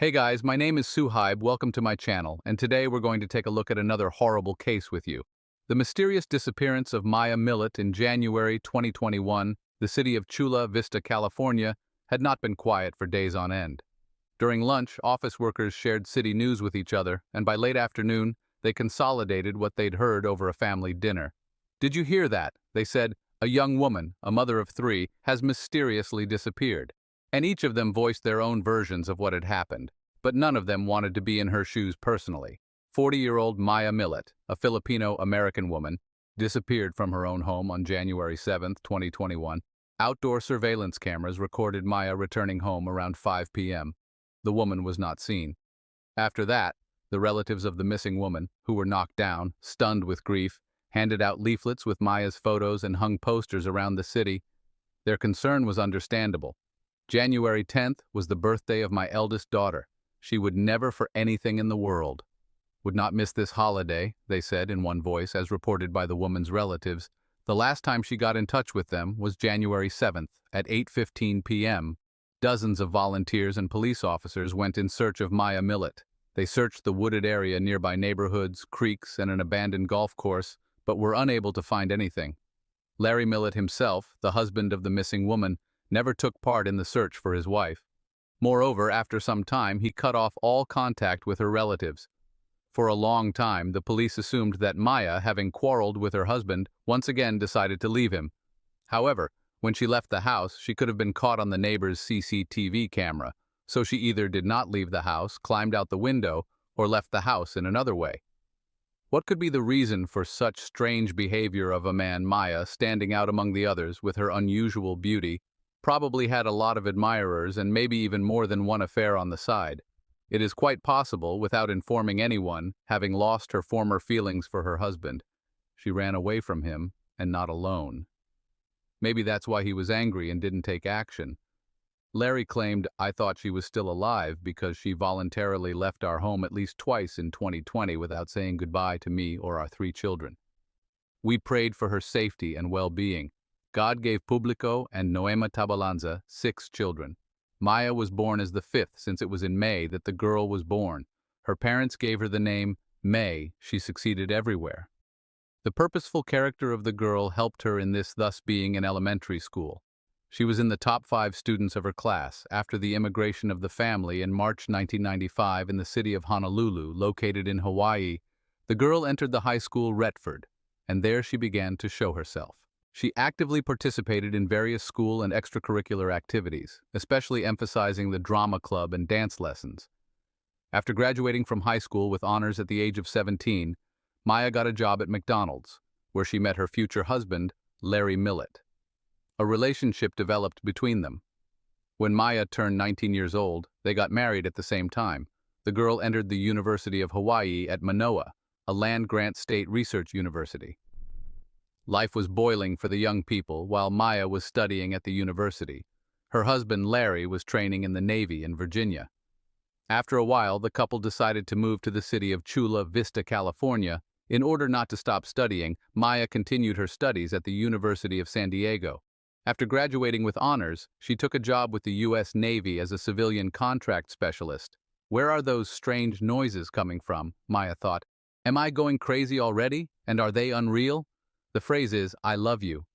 Hey guys, my name is Saheeb. Welcome to my channel, and today we're going to take a look at another horrible case with you. The mysterious disappearance of Maya Millet in January 2021, the city of Chula Vista, California, had not been quiet for days on end. During lunch, office workers shared city news with each other, and by late afternoon, they consolidated what they'd heard over a family dinner. "Did you hear that?" they said. "A young woman, a mother of three, has mysteriously disappeared." And each of them voiced their own versions of what had happened, but none of them wanted to be in her shoes personally. 40-year-old Maya Millet, a Filipino-American woman, disappeared from her own home on January 7, 2021. Outdoor surveillance cameras recorded Maya returning home around 5 p.m. The woman was not seen. After that, the relatives of the missing woman, who were knocked down, stunned with grief, handed out leaflets with Maya's photos and hung posters around the city. Their concern was understandable. January 10th was the birthday of my eldest daughter. She would never for anything in the world. "Would not miss this holiday," they said in one voice, as reported by the woman's relatives. The last time she got in touch with them was January 7th at 8:15 p.m. Dozens of volunteers and police officers went in search of Maya Millet. They searched the wooded area, nearby neighborhoods, creeks, and an abandoned golf course, but were unable to find anything. Larry Millet himself, the husband of the missing woman, never took part in the search for his wife. Moreover, after some time, he cut off all contact with her relatives. For a long time, the police assumed that Maya, having quarreled with her husband, once again decided to leave him. However, when she left the house, she could have been caught on the neighbor's CCTV camera, so she either did not leave the house, climbed out the window, or left the house in another way. What could be the reason for such strange behavior of a man, Maya, standing out among the others with her unusual beauty? Probably had a lot of admirers and maybe even more than one affair on the side. It is quite possible, without informing anyone, having lost her former feelings for her husband, she ran away from him, and not alone. Maybe that's why he was angry and didn't take action. Larry claimed, "I thought she was still alive because she voluntarily left our home at least twice in 2020 without saying goodbye to me or our 3 children. We prayed for her safety and well-being. God gave Publico and Noema Tabalanza 6 children. Maya was born as the 5th, since it was in May that the girl was born. Her parents gave her the name May. She succeeded everywhere. The purposeful character of the girl helped her in this, thus being in elementary school. She was in the top 5 students of her class. After the immigration of the family in March 1995 in the city of Honolulu, located in Hawaii, the girl entered the high school Retford, and there she began to show herself. She actively participated in various school and extracurricular activities, especially emphasizing the drama club and dance lessons. After graduating from high school with honors at the age of 17, Maya got a job at McDonald's, where she met her future husband, Larry Millet. A relationship developed between them. When Maya turned 19 years old, they got married at the same time. The girl entered the University of Hawaii at Manoa, a land-grant state research university. Life was boiling for the young people while Maya was studying at the university. Her husband, Larry, was training in the Navy in Virginia. After a while, the couple decided to move to the city of Chula Vista, California. In order not to stop studying, Maya continued her studies at the University of San Diego. After graduating with honors, she took a job with the U.S. Navy as a civilian contract specialist. "Where are those strange noises coming from?" Maya thought. "Am I going crazy already? And are they unreal?" The phrase is, "I love you."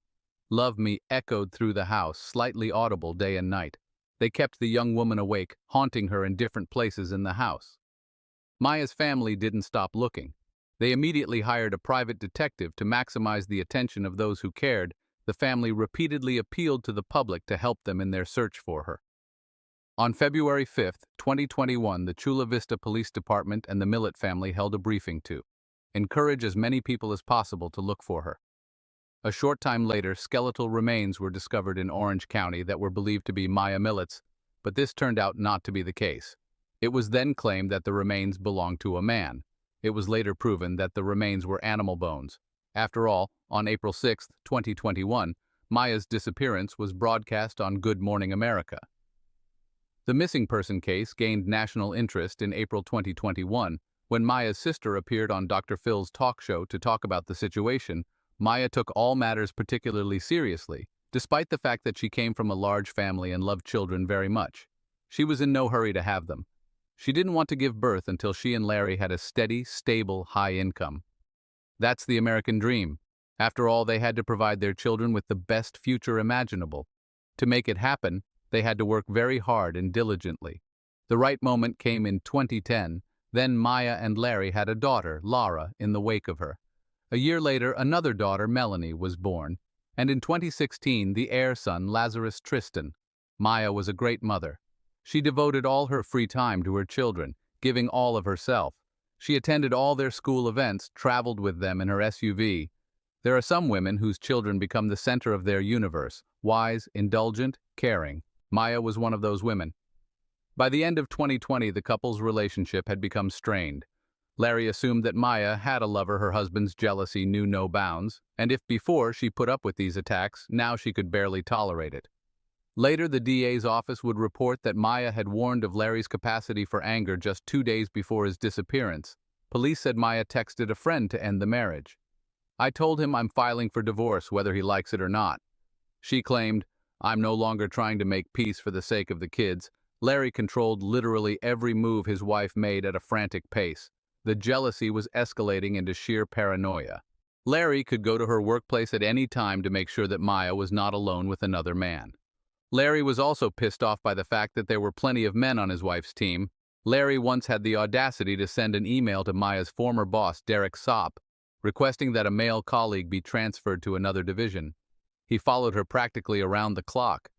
"Love me" echoed through the house, slightly audible day and night. They kept the young woman awake, haunting her in different places in the house. Maya's family didn't stop looking. They immediately hired a private detective to maximize the attention of those who cared. The family repeatedly appealed to the public to help them in their search for her. On February 5, 2021, the Chula Vista Police Department and the Millet family held a briefing to encourage as many people as possible to look for her. A short time later, skeletal remains were discovered in Orange County that were believed to be Maya Millet's, but this turned out not to be the case. It was then claimed that the remains belonged to a man. It was later proven that the remains were animal bones. After all, on April 6, 2021, Maya's disappearance was broadcast on Good Morning America. The missing person case gained national interest in April 2021 when Maya's sister appeared on Dr. Phil's talk show to talk about the situation. Maya took all matters particularly seriously, despite the fact that she came from a large family and loved children very much. She was in no hurry to have them. She didn't want to give birth until she and Larry had a steady, stable, high income. That's the American dream. After all, they had to provide their children with the best future imaginable. To make it happen, they had to work very hard and diligently. The right moment came in 2010. Then Maya and Larry had a daughter, Lara, in the wake of her. A year later, another daughter, Melanie, was born. And in 2016, the heir son, Lazarus Tristan. Maya was a great mother. She devoted all her free time to her children, giving all of herself. She attended all their school events, traveled with them in her SUV. There are some women whose children become the center of their universe, wise, indulgent, caring. Maya was one of those women. By the end of 2020, the couple's relationship had become strained. Larry assumed that Maya had a lover her husband's jealousy knew no bounds, and if before she put up with these attacks, now she could barely tolerate it. Later, the DA's office would report that Maya had warned of Larry's capacity for anger just 2 days before his disappearance. Police said Maya texted a friend to end the marriage. "I told him I'm filing for divorce whether he likes it or not." She claimed, "I'm no longer trying to make peace for the sake of the kids." Larry controlled literally every move his wife made at a frantic pace. The jealousy was escalating into sheer paranoia. Larry could go to her workplace at any time to make sure that Maya was not alone with another man. Larry was also pissed off by the fact that there were plenty of men on his wife's team. Larry once had the audacity to send an email to Maya's former boss, Derek Sopp, requesting that a male colleague be transferred to another division. He followed her practically around the clock,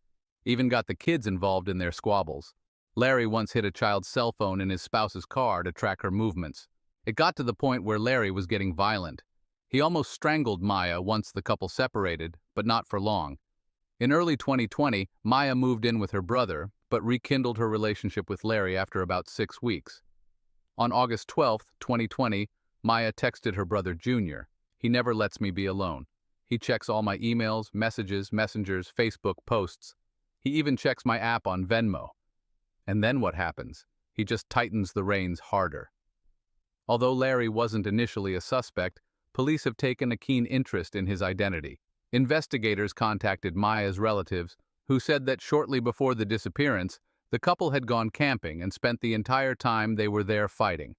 even got the kids involved in their squabbles. Larry once hid a child's cell phone in his spouse's car to track her movements. It got to the point where Larry was getting violent. He almost strangled Maya once the couple separated, but not for long. In early 2020, Maya moved in with her brother, but rekindled her relationship with Larry after about 6 weeks. On August 12, 2020, Maya texted her brother Junior. "He never lets me be alone. He checks all my emails, messages, messengers, Facebook posts. He even checks my app on Venmo." And then what happens? He just tightens the reins harder. Although Larry wasn't initially a suspect, police have taken a keen interest in his identity. Investigators contacted Maya's relatives, who said that shortly before the disappearance, the couple had gone camping and spent the entire time they were there fighting.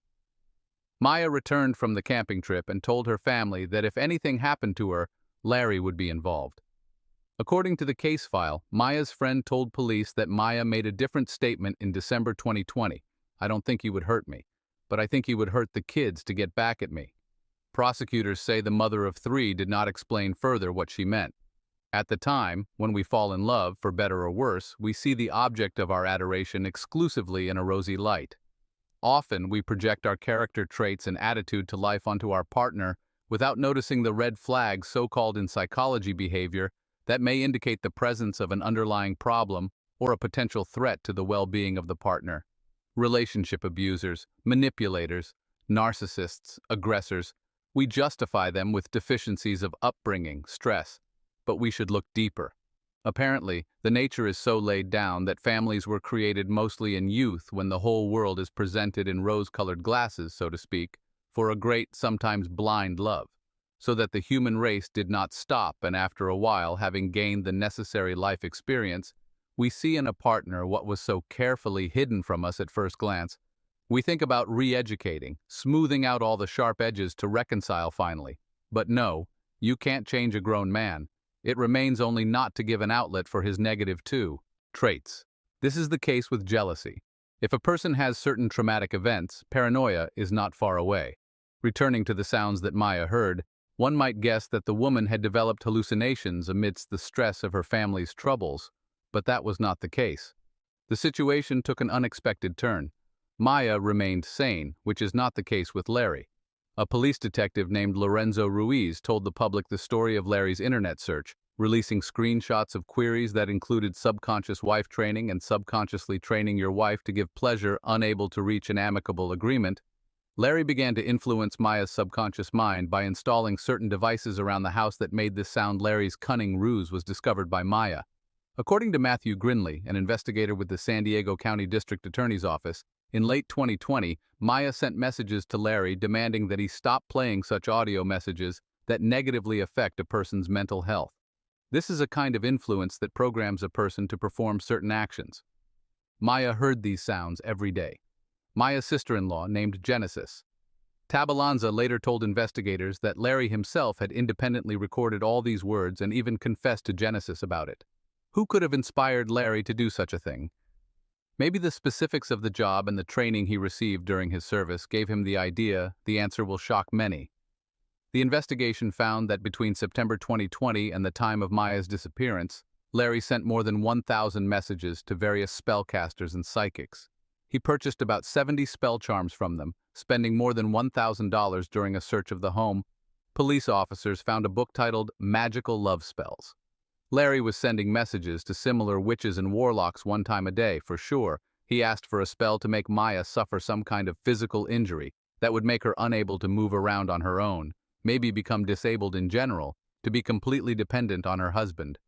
Maya returned from the camping trip and told her family that if anything happened to her, Larry would be involved. According to the case file, Maya's friend told police that Maya made a different statement in December 2020. "I don't think he would hurt me, but I think he would hurt the kids to get back at me." Prosecutors say the mother of 3 did not explain further what she meant. At the time, when we fall in love, for better or worse, we see the object of our adoration exclusively in a rosy light. Often, we project our character traits and attitude to life onto our partner without noticing the red flags, so-called in psychology behavior, that may indicate the presence of an underlying problem or a potential threat to the well-being of the partner. Relationship abusers, manipulators, narcissists, aggressors, we justify them with deficiencies of upbringing, stress, but we should look deeper. Apparently, the nature is so laid down that families were created mostly in youth when the whole world is presented in rose-colored glasses, so to speak, for a great, sometimes blind love, so that the human race did not stop, and after a while, having gained the necessary life experience, we see in a partner what was so carefully hidden from us at first glance. We think about re-educating, smoothing out all the sharp edges to reconcile finally. But no, you can't change a grown man. It remains only not to give an outlet for his negative traits. This is the case with jealousy. If a person has certain traumatic events, paranoia is not far away. Returning to the sounds that Maya heard, one might guess that the woman had developed hallucinations amidst the stress of her family's troubles, but that was not the case. The situation took an unexpected turn. Maya remained sane, which is not the case with Larry. A police detective named Lorenzo Ruiz told the public the story of Larry's internet search, releasing screenshots of queries that included subconscious wife training and subconsciously training your wife to give pleasure, unable to reach an amicable agreement. Larry began to influence Maya's subconscious mind by installing certain devices around the house that made this sound. Larry's cunning ruse was discovered by Maya. According to Matthew Grinley, an investigator with the San Diego County District Attorney's Office, in late 2020, Maya sent messages to Larry demanding that he stop playing such audio messages that negatively affect a person's mental health. This is a kind of influence that programs a person to perform certain actions. Maya heard these sounds every day. Maya's sister-in-law named Genesis. Tabalanza later told investigators that Larry himself had independently recorded all these words and even confessed to Genesis about it. Who could have inspired Larry to do such a thing? Maybe the specifics of the job and the training he received during his service gave him the idea. The answer will shock many. The investigation found that between September 2020 and the time of Maya's disappearance, Larry sent more than 1,000 messages to various spellcasters and psychics. He purchased about 70 spell charms from them, spending more than $1,000 during a search of the home. Police officers found a book titled Magical Love Spells. Larry was sending messages to similar witches and warlocks one time a day, for sure. He asked for a spell to make Maya suffer some kind of physical injury that would make her unable to move around on her own, maybe become disabled in general, to be completely dependent on her husband.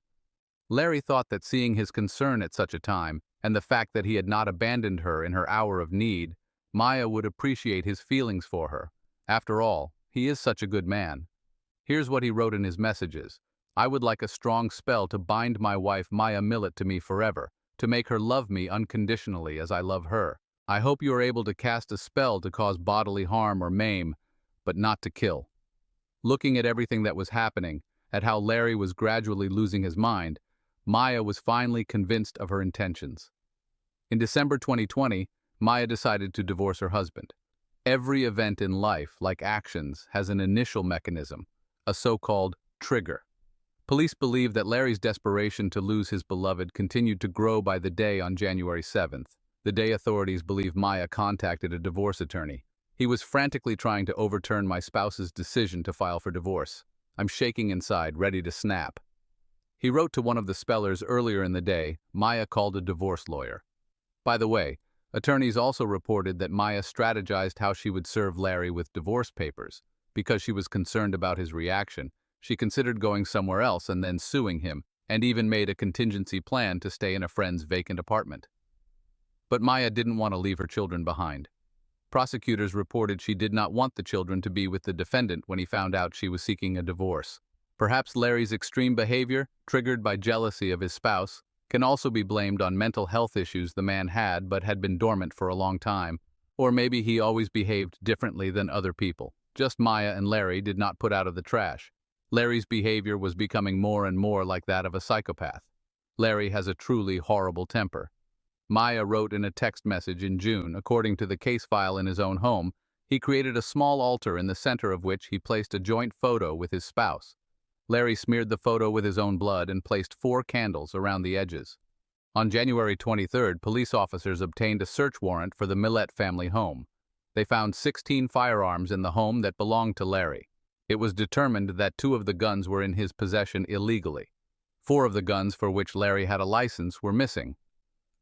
Larry thought that seeing his concern at such a time, and the fact that he had not abandoned her in her hour of need, Maya would appreciate his feelings for her. After all, he is such a good man. Here's what he wrote in his messages. I would like a strong spell to bind my wife Maya Millet to me forever, to make her love me unconditionally as I love her. I hope you are able to cast a spell to cause bodily harm or maim, but not to kill. Looking at everything that was happening, at how Larry was gradually losing his mind, Maya was finally convinced of her intentions. In December 2020, Maya decided to divorce her husband. Every event in life, like actions, has an initial mechanism, a so-called trigger. Police believe that Larry's desperation to lose his beloved continued to grow by the day on January 7th, the day authorities believe Maya contacted a divorce attorney. He was frantically trying to overturn my spouse's decision to file for divorce. I'm shaking inside, ready to snap. He wrote to one of the spellers earlier in the day. Maya called a divorce lawyer. By the way, attorneys also reported that Maya strategized how she would serve Larry with divorce papers. Because she was concerned about his reaction, she considered going somewhere else and then suing him, and even made a contingency plan to stay in a friend's vacant apartment. But Maya didn't want to leave her children behind. Prosecutors reported she did not want the children to be with the defendant when he found out she was seeking a divorce. Perhaps Larry's extreme behavior, triggered by jealousy of his spouse, can also be blamed on mental health issues the man had but had been dormant for a long time. Or maybe he always behaved differently than other people. Just Maya and Larry did not put out of the trash. Larry's behavior was becoming more and more like that of a psychopath. Larry has a truly horrible temper. Maya wrote in a text message in June, according to the case file in his own home, he created a small altar in the center of which he placed a joint photo with his spouse. Larry smeared the photo with his own blood and placed 4 candles around the edges. On January 23rd, police officers obtained a search warrant for the Millet family home. They found 16 firearms in the home that belonged to Larry. It was determined that 2 of the guns were in his possession illegally. 4 of the guns for which Larry had a license were missing.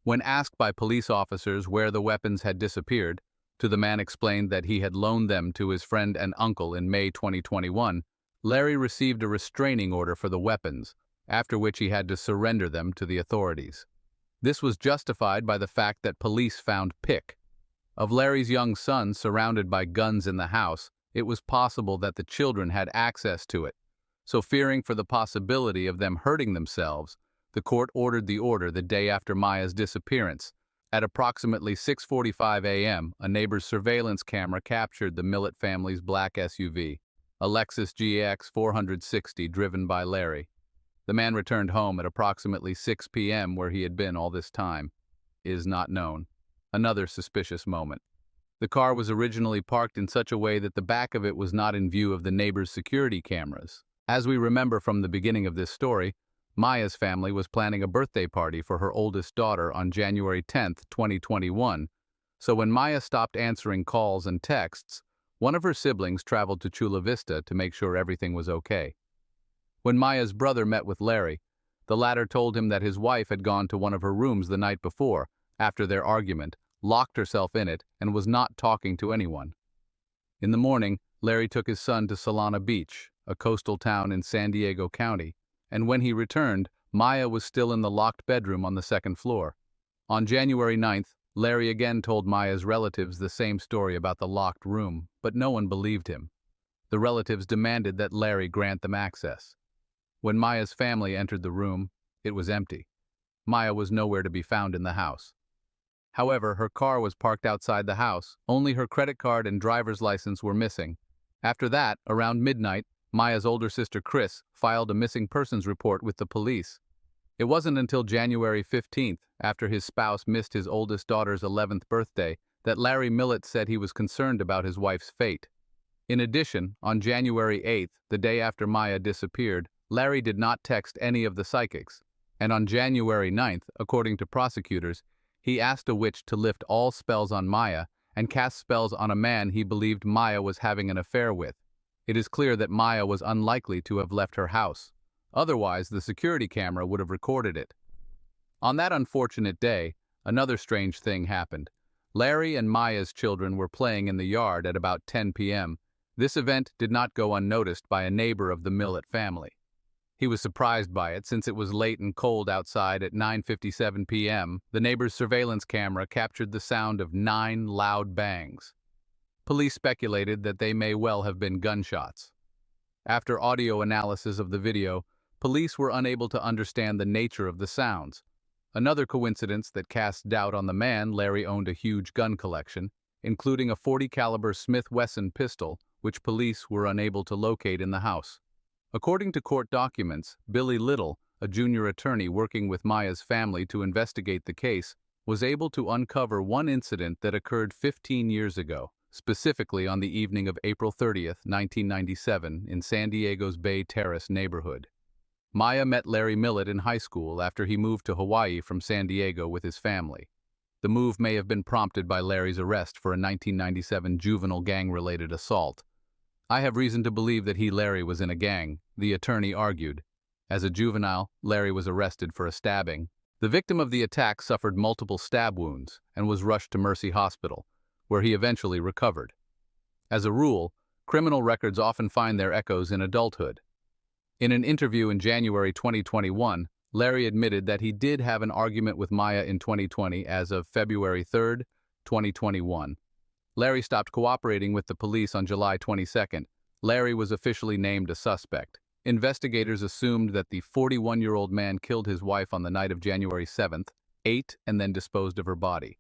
When asked by police officers where the weapons had disappeared, the man explained that he had loaned them to his friend and uncle in May 2021. Larry received a restraining order for the weapons, after which he had to surrender them to the authorities. This was justified by the fact that police found pick of Larry's young son surrounded by guns in the house. It was possible that the children had access to it. So fearing for the possibility of them hurting themselves, the court ordered the order the day after Maya's disappearance. At approximately 6:45 a.m., a neighbor's surveillance camera captured the Millet family's black SUV, a Lexus GX 460 driven by Larry. The man returned home at approximately 6 p.m. where he had been all this time. Is not known. Another suspicious moment. The car was originally parked in such a way that the back of it was not in view of the neighbor's security cameras. As we remember from the beginning of this story, Maya's family was planning a birthday party for her oldest daughter on January 10, 2021, so when Maya stopped answering calls and texts, one of her siblings traveled to Chula Vista to make sure everything was okay. When Maya's brother met with Larry, the latter told him that his wife had gone to one of her rooms the night before, after their argument, locked herself in it, and was not talking to anyone. In the morning, Larry took his son to Solana Beach, a coastal town in San Diego County, and when he returned, Maya was still in the locked bedroom on the 2nd floor. On January 9th, Larry again told Maya's relatives the same story about the locked room, but no one believed him. The relatives demanded that Larry grant them access. When Maya's family entered the room, it was empty. Maya was nowhere to be found in the house. However, her car was parked outside the house. Only her credit card and driver's license were missing. After that, around midnight, Maya's older sister Chris filed a missing persons report with the police. It wasn't until January 15th, after his spouse missed his oldest daughter's 11th birthday, that Larry Millet said he was concerned about his wife's fate. In addition, on January 8th, the day after Maya disappeared, Larry did not text any of the psychics. And on January 9th, according to prosecutors, he asked a witch to lift all spells on Maya and cast spells on a man he believed Maya was having an affair with. It is clear that Maya was unlikely to have left her house. Otherwise, the security camera would have recorded it. On that unfortunate day, another strange thing happened. Larry and Maya's children were playing in the yard at about 10 p.m. This event did not go unnoticed by a neighbor of the Millet family. He was surprised by it since it was late and cold outside at 9:57 p.m. The neighbor's surveillance camera captured the sound of 9 loud bangs. Police speculated that they may well have been gunshots. After audio analysis of the video, police were unable to understand the nature of the sounds. Another coincidence that cast doubt on the man. Larry owned a huge gun collection, including a .40 caliber Smith Wesson pistol, which police were unable to locate in the house. According to court documents, Billy Little, a junior attorney working with Maya's family to investigate the case, was able to uncover one incident that occurred 15 years ago, specifically on the evening of April 30, 1997, in San Diego's Bay Terrace neighborhood. Maya met Larry Millet in high school after he moved to Hawaii from San Diego with his family. The move may have been prompted by Larry's arrest for a 1997 juvenile gang-related assault. "I have reason to believe that Larry was in a gang," the attorney argued. As a juvenile, Larry was arrested for a stabbing. The victim of the attack suffered multiple stab wounds and was rushed to Mercy Hospital, where he eventually recovered. As a rule, criminal records often find their echoes in adulthood. In an interview in January 2021, Larry admitted that he did have an argument with Maya in 2020 as of February 3, 2021. Larry stopped cooperating with the police on July 22nd. Larry was officially named a suspect. Investigators assumed that the 41-year-old man killed his wife on the night of January 7th, ate, and then disposed of her body.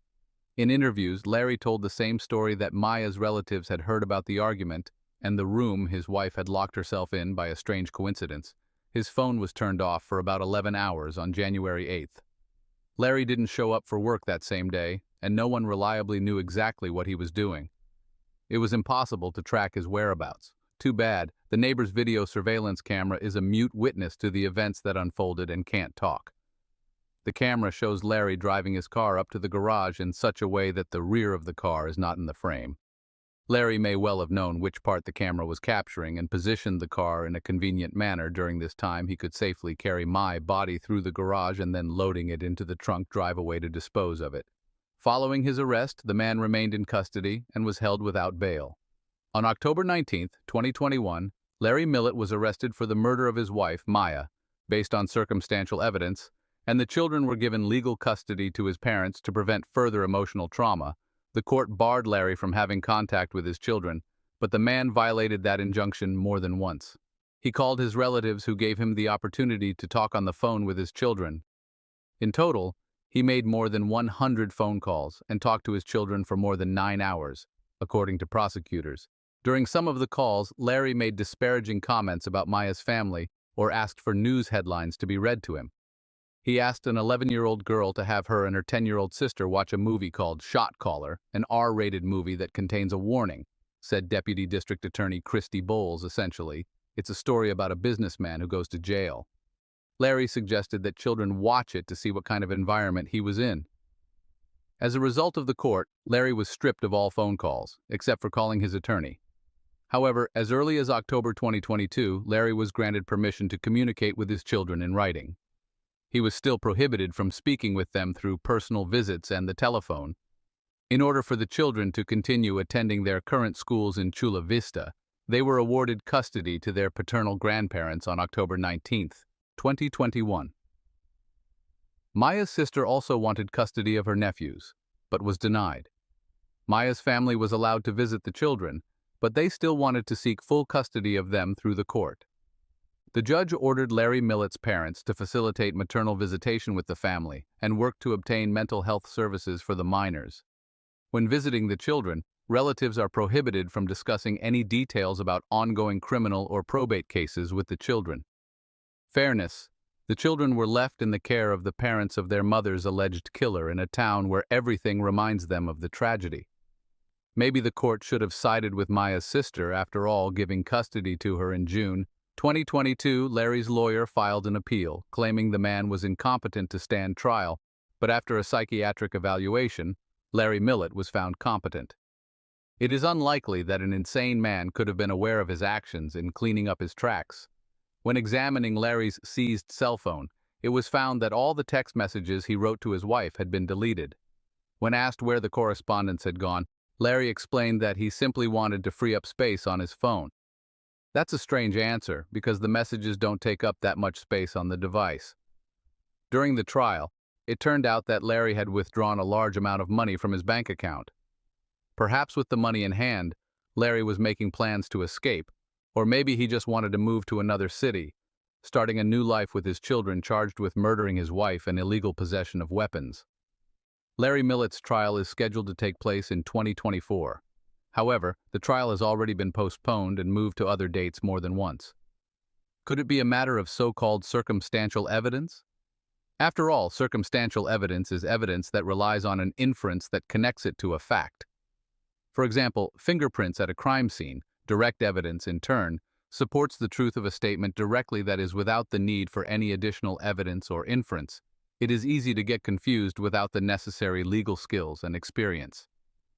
In interviews, Larry told the same story that Maya's relatives had heard about the argument and the room his wife had locked herself in by a strange coincidence. His phone was turned off for about 11 hours on January 8th. Larry didn't show up for work that same day, and no one reliably knew exactly what he was doing. It was impossible to track his whereabouts. Too bad, the neighbor's video surveillance camera is a mute witness to the events that unfolded and can't talk. The camera shows Larry driving his car up to the garage in such a way that the rear of the car is not in the frame. Larry may well have known which part the camera was capturing and positioned the car in a convenient manner. During this time, he could safely carry my body through the garage and then loading it into the trunk drive away to dispose of it. Following his arrest, the man remained in custody and was held without bail. On October 19, 2021, Larry Millet was arrested for the murder of his wife, Maya, based on circumstantial evidence, and the children were given legal custody to his parents to prevent further emotional trauma. The court barred Larry from having contact with his children, but the man violated that injunction more than once. He called his relatives, who gave him the opportunity to talk on the phone with his children. In total, he made more than 100 phone calls and talked to his children for more than 9 hours, according to prosecutors. During some of the calls, Larry made disparaging comments about Maya's family or asked for news headlines to be read to him. He asked an 11-year-old girl to have her and her 10-year-old sister watch a movie called Shot Caller, an R-rated movie that contains a warning, said Deputy District Attorney Christy Bowles. Essentially, it's a story about a businessman who goes to jail. Larry suggested that children watch it to see what kind of environment he was in. As a result of the court, Larry was stripped of all phone calls, except for calling his attorney. However, as early as October 2022, Larry was granted permission to communicate with his children in writing. He was still prohibited from speaking with them through personal visits and the telephone. In order for the children to continue attending their current schools in Chula Vista, they were awarded custody to their paternal grandparents on October 19, 2021. Maya's sister also wanted custody of her nephews, but was denied. Maya's family was allowed to visit the children, but they still wanted to seek full custody of them through the court. The judge ordered Larry Millet's parents to facilitate maternal visitation with the family and work to obtain mental health services for the minors. When visiting the children, relatives are prohibited from discussing any details about ongoing criminal or probate cases with the children. Fairness. The children were left in the care of the parents of their mother's alleged killer in a town where everything reminds them of the tragedy. Maybe the court should have sided with Maya's sister, after all, giving custody to her in June 2022. Larry's lawyer filed an appeal, claiming the man was incompetent to stand trial, but after a psychiatric evaluation, Larry Millet was found competent. It is unlikely that an insane man could have been aware of his actions in cleaning up his tracks. When examining Larry's seized cell phone, it was found that all the text messages he wrote to his wife had been deleted. When asked where the correspondence had gone, Larry explained that he simply wanted to free up space on his phone. That's a strange answer, because the messages don't take up that much space on the device. During the trial, it turned out that Larry had withdrawn a large amount of money from his bank account. Perhaps with the money in hand, Larry was making plans to escape, or maybe he just wanted to move to another city, starting a new life with his children, charged with murdering his wife and illegal possession of weapons. Larry Millet's trial is scheduled to take place in 2024. However, the trial has already been postponed and moved to other dates more than once. Could it be a matter of so-called circumstantial evidence? After all, circumstantial evidence is evidence that relies on an inference that connects it to a fact. For example, fingerprints at a crime scene, direct evidence in turn, supports the truth of a statement directly, that is, without the need for any additional evidence or inference. It is easy to get confused without the necessary legal skills and experience.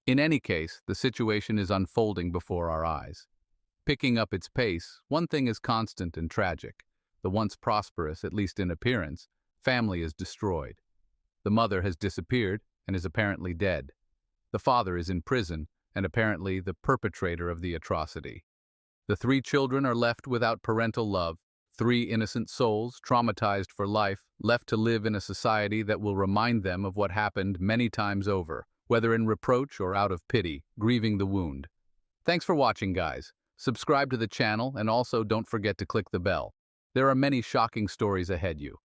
In any case, the situation is unfolding before our eyes. Picking up its pace, one thing is constant and tragic. The once prosperous, at least in appearance, family is destroyed. The mother has disappeared and is apparently dead. The father is in prison and apparently the perpetrator of the atrocity. The 3 children are left without parental love, 3 innocent souls, traumatized for life, left to live in a society that will remind them of what happened many times over, whether in reproach or out of pity, grieving the wound. Thanks for watching, guys. Subscribe to the channel and also don't forget to click the bell. There are many shocking stories ahead you.